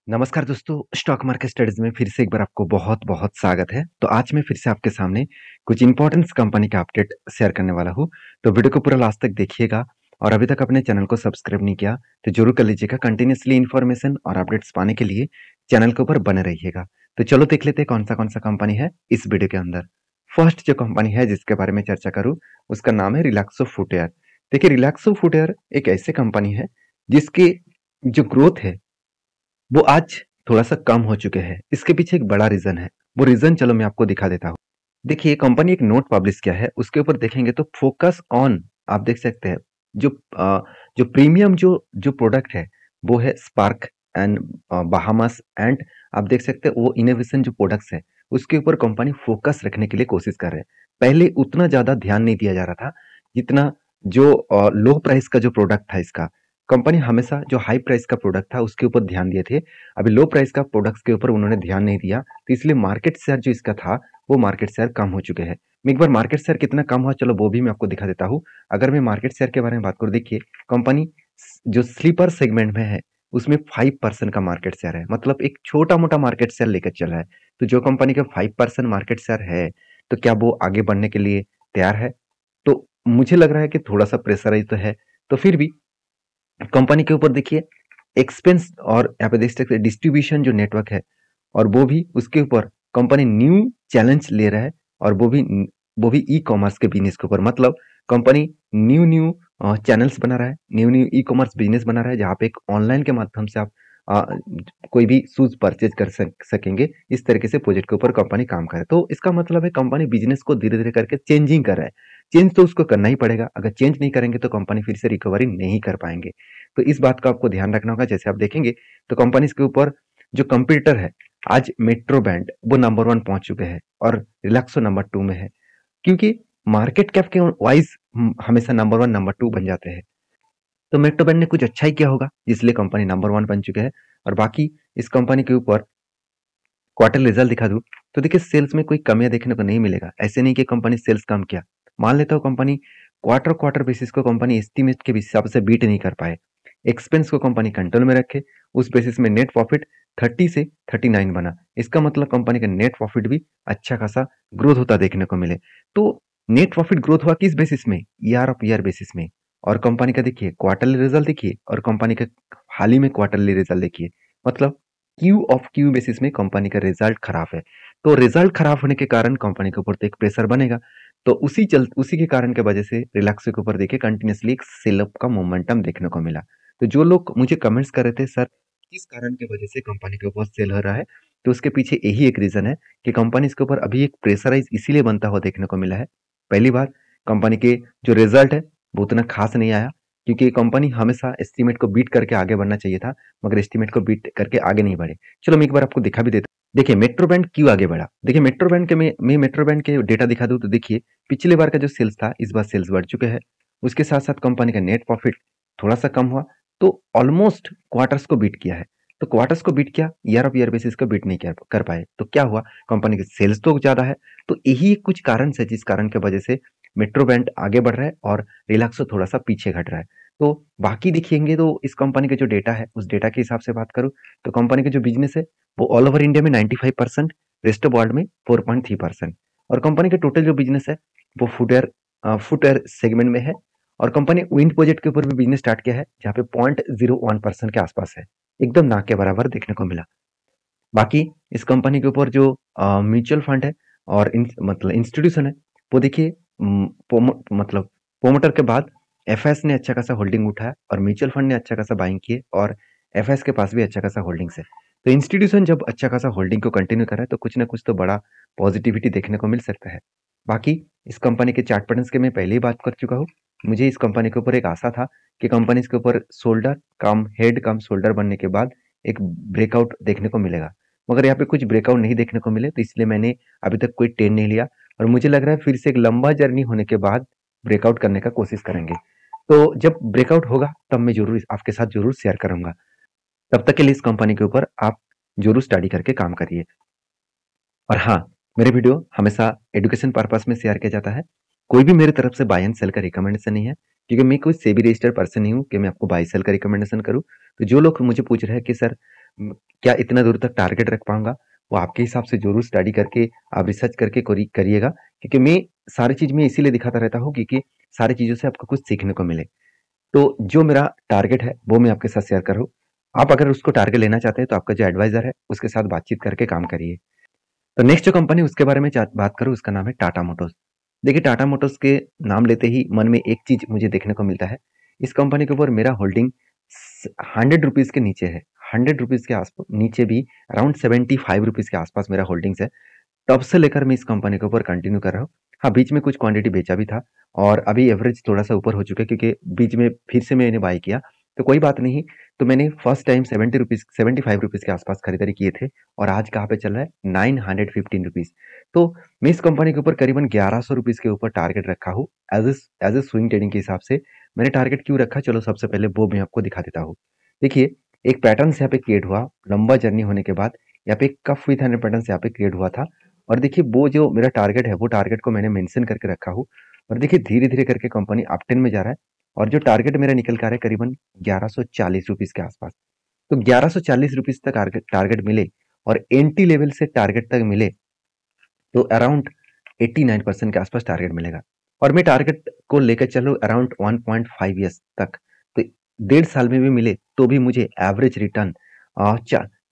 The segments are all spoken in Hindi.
नमस्कार दोस्तों, स्टॉक मार्केट स्टडीज में फिर से एक बार आपको बहुत-बहुत स्वागत है। तो आज मैं फिर से आपके सामने कुछ इंपॉर्टेंट कंपनी का अपडेट शेयर करने वाला हूँ। तो वीडियो को पूरा लास्ट तक देखिएगा और अभी तक अपने चैनल को सब्सक्राइब नहीं किया तो जरूर कर लीजिएगा। कंटिन्यूअसली इन्फॉर्मेशन और अपडेट्स पाने के लिए चैनल के ऊपर बने रहिएगा। तो चलो देख लेते हैं कौन सा कंपनी है इस वीडियो के अंदर। फर्स्ट जो कंपनी है जिसके बारे में चर्चा करूँ उसका नाम है रिलैक्सो फुटवेयर। देखिए रिलैक्सो फुटवेयर एक ऐसी कंपनी है जिसकी जो ग्रोथ है वो आज थोड़ा-सा कम हो चुके हैं। इसके पीछे एक बड़ा रीज़न है। वो रीज़न चलो मैं आपको दिखा देता हूँ। देखिए कंपनी एक नोट पब्लिश किया है, उसके ऊपर देखेंगे तो फोकस ऑन आप देख सकते हैं। जो जो प्रीमियम जो प्रोडक्ट है, वो है स्पार्क एंड बाहामास एंड आप देख सकते हैं वो इनोवेशन जो प्रोडक्ट्स है, उसके ऊपर कंपनी फोकस रखने के लिए कोशिश कर रहे हैं। पहले उतना ज़्यादा ध्यान नहीं दिया जा रहा था, जितना जो लो प्राइस का जो प्रोडक्ट था इसका। कंपनी हमेशा जो हाई प्राइस का प्रोडक्ट था उसके ऊपर ध्यान दिए थे। अभी लो प्राइस का प्रोडक्ट्स के ऊपर उन्होंने ध्यान नहीं दिया, तो इसलिए मार्केट शेयर जो इसका था वो मार्केट शेयर कम हो चुके हैं। मैं एक बार मार्केट शेयर कितना कम हुआ चलो वो भी मैं आपको दिखा देता हूँ। अगर मैं मार्केट शेयर के बारे में बात करूँ, देखिए कंपनी जो स्लीपर सेगमेंट में है उसमें 5% का मार्केट शेयर है, मतलब एक छोटा मोटा मार्केट शेयर लेकर चल रहा है। तो जो कंपनी का 5% मार्केट शेयर है तो क्या वो आगे बढ़ने के लिए तैयार है? तो मुझे लग रहा है कि थोड़ा सा प्रेशराइज तो है। तो फिर भी कंपनी के ऊपर देखिए एक्सपेंस और यहाँ पे देख सकते हैं डिस्ट्रीब्यूशन जो नेटवर्क है और वो भी उसके ऊपर कंपनी न्यू चैलेंज ले रहा है और वो भी ई कॉमर्स के बिजनेस के ऊपर, मतलब कंपनी न्यू न्यू चैनल्स बना रहा है, new new e commerce business बना रहा है जहाँ पे एक ऑनलाइन के माध्यम से आप अ, कोई भी शूज परचेज कर सकेंगे। इस तरीके से प्रोजेक्ट के ऊपर कंपनी काम करे, तो इसका मतलब है कंपनी बिजनेस को धीरे धीरे करके चेंजिंग कर रहा है। चेंज तो उसको करना ही पड़ेगा, अगर चेंज नहीं करेंगे तो कंपनी फिर से रिकवरी नहीं कर पाएंगे। तो इस बात का आपको ध्यान रखना होगा। जैसे आप देखेंगे तो कंपनीज के ऊपर जो कंपटीटर है, आज मेट्रो बैंड वो नंबर 1 पहुंच चुके हैं और रिलैक्सो नंबर 2 में है, क्योंकि मार्केट कैप के वाइज हमेशा नंबर 1 नंबर 2 बन जाते हैं। तो मेट्रो बैंड ने कुछ अच्छा ही किया होगा इसलिए कंपनी नंबर 1 बन चुके हैं। और बाकी इस कंपनी के ऊपर क्वार्टर रिजल्ट दिखा दूं तो देखिए सेल्स में कोई कमियां देखने को नहीं मिलेगा। ऐसे नहीं कि कंपनी सेल्स कम किया, मान लेता हूँ कंपनी क्वार्टर क्वार्टर बेसिस को कंपनी एस्टिमेट के हिसाब से बीट नहीं कर पाए, एक्सपेंस को कंपनी कंट्रोल में रखे, उस बेसिस में नेट प्रॉफिट 30 से 39 बना। इसका मतलब कंपनी का नेट प्रॉफिट भी अच्छा खासा ग्रोथ होता देखने को मिले। तो नेट प्रॉफिट ग्रोथ हुआ किस बेसिस में? ईयर ऑफ ईयर बेसिस में। और कंपनी का देखिए क्वार्टरली रिजल्ट देखिए और कंपनी का हाल ही में क्वार्टरली रिजल्ट देखिए, मतलब क्यू ऑफ क्यू बेसिस में कंपनी का रिजल्ट खराब है। तो रिजल्ट खराब होने के कारण कंपनी के ऊपर तो एक प्रेशर बनेगा। तो उसी के कारण के वजह से रिलैक्सो के ऊपर देखिए कंटिन्यूअसली एक सेल अप का मोमेंटम देखने को मिला। तो जो लोग मुझे कमेंट्स कर रहे थे सर किस कारण की वजह से कंपनी के ऊपर सेल हो रहा है, तो उसके पीछे यही एक रीजन है कि कंपनी के ऊपर अभी एक प्रेशराइज इसीलिए बनता हुआ देखने को मिला है। पहली बात, कंपनी के जो रिजल्ट है वो उतना खास नहीं आया, क्योंकि कंपनी हमेशा एस्टीमेट को बीट करके आगे बढ़ना चाहिए था, मगर एस्टीमेट को बीट करके आगे नहीं बढ़े। चलो मैं एक बार आपको दिखा भी देता हूँ। देखिए मेट्रो बैंक क्यों आगे बढ़ा। देखिए मेट्रो बैंक के मैं मेट्रो बैंक के डेटा दिखा दूं तो देखिए पिछले बार का जो सेल्स था इस बार सेल्स बढ़ चुके हैं। उसके साथ साथ कंपनी का नेट प्रॉफिट थोड़ा सा कम हुआ, तो ऑलमोस्ट क्वार्टर्स को बीट किया है। तो क्वार्टर्स को बीट किया, ईयर ऑफ ईयर बेसिस को बीट नहीं कर पाए, तो क्या हुआ, कंपनी के सेल्स तो ज्यादा है। तो यही कुछ कारण से जिस कारण की वजह से मेट्रो बैंक आगे बढ़ रहा है और रिलैक्सो थोड़ा सा पीछे घट रहा है। तो बाकी दिखेंगे तो इस कंपनी का जो डेटा है उस डेटा के हिसाब से बात करूं तो कंपनी का जो बिजनेस है वो ऑल ओवर इंडिया में 95%, रेस्ट ऑफ वर्ल्ड में 4.3%। और कंपनी का टोटल जो बिजनेस है वो फुटवेयर सेगमेंट में है। और कंपनी विंड प्रोजेक्ट के ऊपर भी बिजनेस स्टार्ट किया है जहाँ पे 0.01% के आसपास है, एकदम ना के बराबर देखने को मिला। बाकी इस कंपनी के ऊपर जो म्यूचुअल फंड है और मतलब इंस्टीट्यूशन है वो देखिए मतलब प्रोमोटर के बाद एफएस ने अच्छा खासा होल्डिंग उठाया और म्यूचुअल फंड ने अच्छा खासा बाइंग किए और एफएस के पास भी अच्छा खासा होल्डिंग्स है। तो इंस्टीट्यूशन जब अच्छा खासा होल्डिंग को कंटिन्यू कर रहा है तो कुछ ना कुछ तो बड़ा पॉजिटिविटी देखने को मिल सकता है। बाकी इस कंपनी के चार्ट पैटर्न्स के मैं पहले ही बात कर चुका हूँ। मुझे इस कंपनी के ऊपर एक आशा था कि कंपनी इसके ऊपर शोल्डर कम हेड कम शोल्डर बनने के बाद एक ब्रेकआउट देखने को मिलेगा, मगर यहाँ पे कुछ ब्रेकआउट नहीं देखने को मिले, तो इसलिए मैंने अभी तक कोई ट्रेंड नहीं लिया। और मुझे लग रहा है फिर से एक लंबा जर्नी होने के बाद ब्रेकआउट करने का कोशिश करेंगे। तो जब ब्रेकआउट होगा तब मैं जरूर आपके साथ जरूर शेयर करूंगा। तब तक के लिए इस कंपनी के ऊपर आप जरूर स्टडी करके काम करिए। और हाँ, मेरे वीडियो हमेशा एजुकेशन पर्पस में शेयर किया जाता है। कोई भी मेरी तरफ से बाय एंड सेल का रिकमेंडेशन नहीं है, क्योंकि मैं कोई सेबी रजिस्टर्ड पर्सन नहीं हूँ कि मैं आपको बाय सेल का रिकमेंडेशन करूँ। तो जो लोग मुझे पूछ रहे हैं कि सर क्या इतना दूर तक टारगेट रख पाऊंगा, वो आपके हिसाब से जरूर स्टडी करके आप रिसर्च करके करिएगा, क्योंकि मैं सारी चीज में इसीलिए दिखाता रहता हूँ क्योंकि सारी चीजों से आपको कुछ सीखने को मिले। तो जो मेरा टारगेट है वो मैं आपके साथ शेयर करूँ। आप अगर उसको टारगेट लेना चाहते हैं तो आपका जो एडवाइजर है उसके साथ बातचीत करके काम करिए। तो नेक्स्ट जो कंपनी उसके बारे में बात करूँ उसका नाम है टाटा मोटर्स। देखिए टाटा मोटर्स के नाम लेते ही मन में एक चीज मुझे देखने को मिलता है, इस कंपनी के ऊपर मेरा होल्डिंग 100 रुपीज के नीचे है। 100 रुपीज के आसपास नीचे भी अराउंड 75 रुपीज के आसपास मेरा होल्डिंग्स है। तब से लेकर मैं इस कंपनी के ऊपर कंटिन्यू कर रहा हूँ। हाँ, बीच में कुछ क्वांटिटी बेचा भी था और अभी एवरेज थोड़ा सा ऊपर हो चुका है क्योंकि बीच में फिर से मैंने बाय किया, तो कोई बात नहीं। तो मैंने फर्स्ट टाइम 70 रुपीज 75 रुपीज के आसपास खरीदारी किए थे और आज कहाँ पे चल रहा है 915 रुपीज। तो मैं इस कंपनी के ऊपर करीबन 1100 रुपीज के ऊपर टारगेट रखा हूँ। एज ए स्विंग ट्रेडिंग के हिसाब से मैंने टारगेट क्यों रखा, चलो सबसे पहले वो मैं आपको दिखा देता हूँ। देखिए एक पैटर्न यहाँ पे क्रिएट हुआ, लंबा जर्नी होने के बाद यहाँ पे कफ विथ हैंड पैटर्न यहाँ पे क्रिएट हुआ था। और देखिए वो जो मेरा टारगेट है वो टारगेट को मैंने मेंशन करके रखा हूँ और देखिए धीरे धीरे करके कंपनी अपटेन में जा रहा है और जो टारगेट मेरा निकल कर आ रहा है करीबन 1140 रुपीज के आसपास। तो 1140 रुपीज तक टारगेट टारगेट मिले और एंटी लेवल से टारगेट तक मिले तो अराउंड 89% के आसपास टारगेट मिलेगा। और मैं टारगेट को लेकर चलूँ अराउंड 1.5 ईयर्स तक, तो 1.5 साल में भी मिले तो भी मुझे एवरेज रिटर्न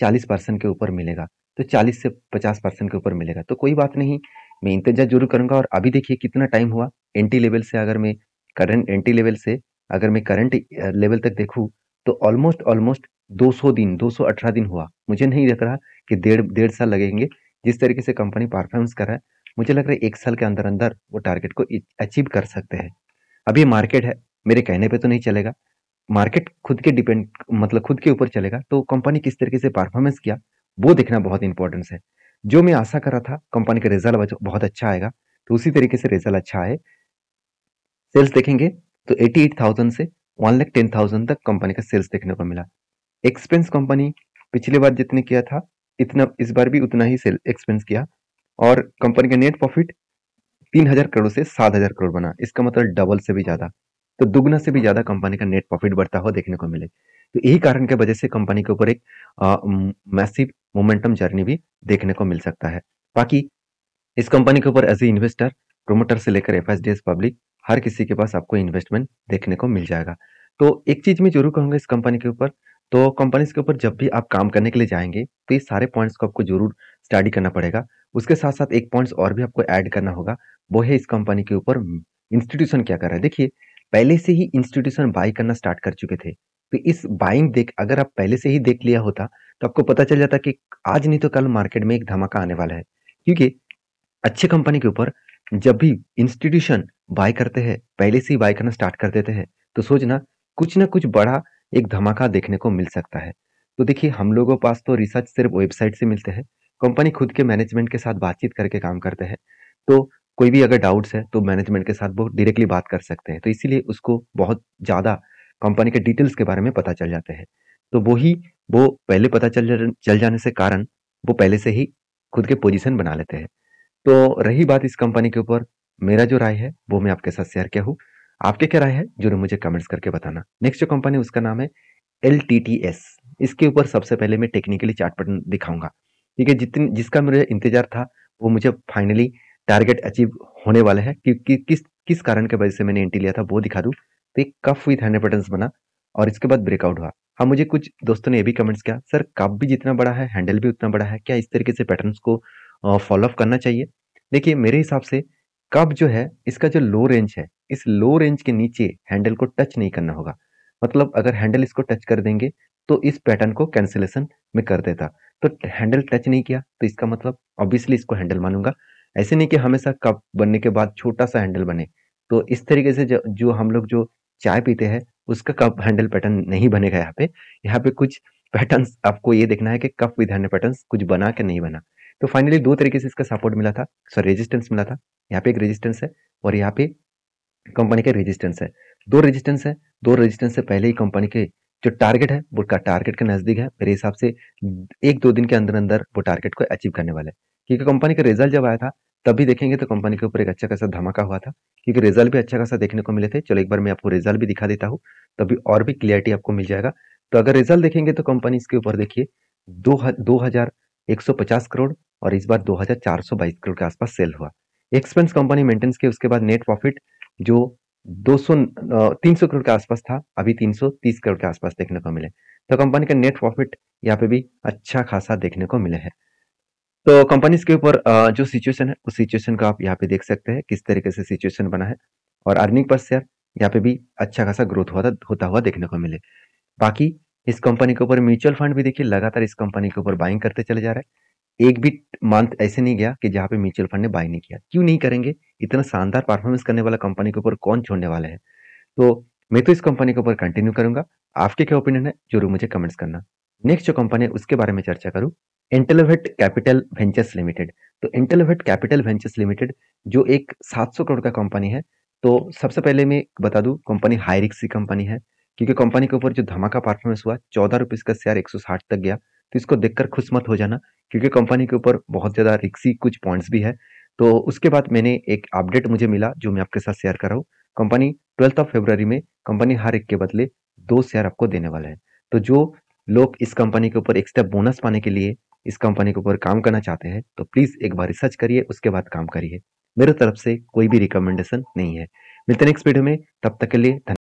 40% के ऊपर मिलेगा। तो 40 से 50% के ऊपर मिलेगा, तो कोई बात नहीं, मैं इंतजार जरूर करूंगा। और अभी देखिए कितना टाइम हुआ एंटी लेवल से, अगर मैं करंट एंटी लेवल से अगर मैं करंट लेवल तक देखूं तो ऑलमोस्ट ऑलमोस्ट 200 दिन 218 दिन हुआ। मुझे नहीं लग रहा कि डेढ़ डेढ़ साल लगेंगे। जिस तरीके से कंपनी परफॉर्मेंस कर रहा है मुझे लग रहा है 1 साल के अंदर अंदर वो टारगेट को अचीव कर सकते हैं। अभी मार्केट है, मेरे कहने पे तो नहीं चलेगा, मार्केट खुद के डिपेंड मतलब खुद के ऊपर चलेगा। तो कंपनी किस तरीके से परफॉर्मेंस किया वो देखना बहुत इंपॉर्टेंट है। जो मैं आशा कर रहा था कंपनी का रिजल्ट बहुत अच्छा आएगा, तो उसी तरीके से रिजल्ट अच्छा आए। सेल्स देखेंगे तो 88,000 से 1,10,000 तक कंपनी का सेल्स देखने को मिला। एक्सपेंस कंपनी पिछली बार जितने किया था इतना इस बार भी उतना ही सेल एक्सपेंस किया और कंपनी का नेट प्रॉफिट 3,000 करोड़ से 7,000 करोड़ बना, इसका मतलब डबल से भी ज्यादा, तो दुगना से भी ज्यादा कंपनी का नेट प्रॉफिट बढ़ता हुआ देखने को मिले। तो यही कारण की वजह से कंपनी के ऊपर एक मैसिव मोमेंटम जर्नी भी देखने को मिल सकता है। बाकी इस कंपनी के ऊपर एज ए इन्वेस्टर प्रोमोटर से लेकर एफएसडीएस पब्लिक हर किसी के पास आपको इन्वेस्टमेंट देखने को मिल जाएगा। तो एक चीज मैं जरूर कहूंगा इस कंपनी के ऊपर, तो कंपनीज के ऊपर जब भी आप काम करने के लिए जाएंगे तो ये सारे पॉइंट्स को आपको जरूर स्टडी करना पड़ेगा। उसके साथ साथ एक पॉइंट्स और भी आपको ऐड करना होगा, वो है इस कंपनी के ऊपर इंस्टीट्यूशन क्या कर रहा है। देखिए पहले से ही इंस्टीट्यूशन बाई करना स्टार्ट कर चुके थे, तो इस बाइंग देख अगर आप पहले से ही देख लिया होता तो आपको पता चल जाता कि आज नहीं तो कल मार्केट में एक धमाका आने वाला है। क्योंकि अच्छी कंपनी के ऊपर जब भी इंस्टीट्यूशन बाय करते हैं पहले से ही बाय करना स्टार्ट कर देते हैं तो सोचना कुछ ना कुछ बड़ा एक धमाका देखने को मिल सकता है। तो देखिए हम लोगों के पास तो रिसर्च सिर्फ वेबसाइट से मिलते हैं, कंपनी खुद के मैनेजमेंट के साथ बातचीत करके काम करते हैं। तो कोई भी अगर डाउट्स है तो मैनेजमेंट के साथ वो डायरेक्टली बात कर सकते हैं, तो इसीलिए उसको बहुत ज्यादा कंपनी के डिटेल्स के बारे में पता चल जाते हैं। तो वो पहले पता चल जाने से कारण वो पहले से ही खुद के पोजीशन बना लेते हैं। तो रही बात इस कंपनी के ऊपर, मेरा जो राय है वो मैं आपके साथ शेयर किया हूँ। आपके क्या राय है जरूर मुझे कमेंट्स करके बताना। नेक्स्ट जो कंपनी उसका नाम है LTTS। इसके ऊपर सबसे पहले मैं टेक्निकली चार्ट पैटर्न दिखाऊंगा, ठीक है। जिसका मुझे इंतजार था वो मुझे फाइनली टारगेट अचीव होने वाला है। क्योंकि किस किस कारण की वजह से मैंने एंट्री लिया था वो दिखा दूं। तो एक कफ विथ हैंड पैटर्न बना और इसके बाद ब्रेकआउट हुआ। हाँ, मुझे कुछ दोस्तों ने ये भी कमेंट्स किया सर कप भी जितना बड़ा है हैंडल भी उतना बड़ा है, क्या इस तरीके से पैटर्न्स को फॉलो अप करना चाहिए। देखिए मेरे हिसाब से कप जो है इसका जो लो रेंज है इस लो रेंज के नीचे हैंडल को टच नहीं करना होगा। मतलब अगर हैंडल इसको टच कर देंगे तो इस पैटर्न को कैंसिलेशन में कर देता। तो हैंडल टच नहीं किया तो इसका मतलब ऑब्वियसली इसको हैंडल मानूंगा। ऐसे नहीं कि हमेशा कप बनने के बाद छोटा सा हैंडल बने। तो इस तरीके से जो हम लोग जो चाय पीते हैं उसका कप हैंडल पैटर्न नहीं बनेगा। यहाँ पे कुछ पैटर्न्स आपको ये देखना है कि कप विद हैंडल पैटर्न्स कुछ बना के नहीं बना। तो फाइनली दो तरीके से इसका सपोर्ट मिला था, सॉरी रेजिस्टेंस मिला था। यहाँ पे एक रेजिस्टेंस है और यहाँ पे कंपनी का रेजिस्टेंस है। दो रेजिस्टेंस है, दो रेजिस्टेंस से पहले ही कंपनी के जो टारगेट है वो टारगेट के नजदीक है। मेरे हिसाब से 1-2 दिन के अंदर अंदर वो टारगेट को अचीव करने वाला है। क्योंकि कंपनी का रिजल्ट जब आया था तब भी देखेंगे तो कंपनी के ऊपर एक अच्छा खासा धमाका हुआ था, क्योंकि रिजल्ट भी अच्छा खासा देखने को मिले थे। चलो एक बार मैं आपको रिजल्ट भी दिखा देता हूँ, तभी और भी क्लियरिटी आपको मिल जाएगा। तो अगर रिजल्ट देखेंगे तो कंपनी इसके ऊपर देखिए 2150 करोड़ और इस बार 2422 करोड़ के आसपास सेल हुआ। एक्सपेंस कंपनी मेंटेनेंस के उसके बाद नेट प्रॉफिट जो 300 करोड़ के आसपास था, अभी 330 करोड़ के आसपास देखने को मिले। तो कंपनी का नेट प्रॉफिट यहाँ पे भी अच्छा खासा देखने को मिले है। तो कंपनीज के ऊपर जो सिचुएशन है उस सिचुएशन को आप यहाँ पे देख सकते हैं किस तरीके से सिचुएशन बना है, और अर्निंग पर शेयर यहाँ पे भी अच्छा खासा ग्रोथ होता हुआ देखने को मिले। बाकी इस कंपनी के ऊपर म्यूचुअल फंड भी देखिए लगातार इस कंपनी के ऊपर बाइंग करते चले जा रहे हैं। एक भी मंथ ऐसे नहीं गया कि जहाँ पे म्यूचुअल फंड ने बाई नहीं किया। क्यों नहीं करेंगे? इतना शानदार परफॉर्मेंस करने वाला कंपनी के ऊपर कौन छोड़ने वाले हैं? तो मैं तो इस कंपनी के ऊपर कंटिन्यू करूंगा। आपके क्या ओपिनियन है जरूर मुझे कमेंट्स करना। नेक्स्ट जो कंपनी है उसके बारे में चर्चा करूं, इंटेलोवेट कैपिटल वेंचर्स लिमिटेड। तो इंटेलोवेट कैपिटल वेंचर्स लिमिटेड जो एक 700 करोड़ का कंपनी है। तो सबसे पहले मैं बता दूं कंपनी हाई रिस्क की कंपनी है, क्योंकि कंपनी के ऊपर जो धमाका परफॉर्मेंस हुआ 14 रुपीज का शेयर 160 तक गया। तो इसको देखकर खुश मत हो जाना, क्योंकि कंपनी के ऊपर बहुत ज्यादा रिस्की कुछ पॉइंट्स भी है। तो उसके बाद मैंने एक अपडेट मुझे मिला जो मैं आपके साथ शेयर कर रहा हूँ। कंपनी 12 फरवरी में कंपनी हर एक के बदले 2 शेयर आपको देने वाला है। तो जो लोग इस कंपनी के ऊपर एक्स्ट्रा बोनस पाने के लिए इस कंपनी के ऊपर काम करना चाहते हैं तो प्लीज एक बार रिसर्च करिए, उसके बाद काम करिए। मेरे तरफ से कोई भी रिकमेंडेशन नहीं है। मिलते हैं नेक्स्ट वीडियो में, तब तक के लिए धन्यवाद।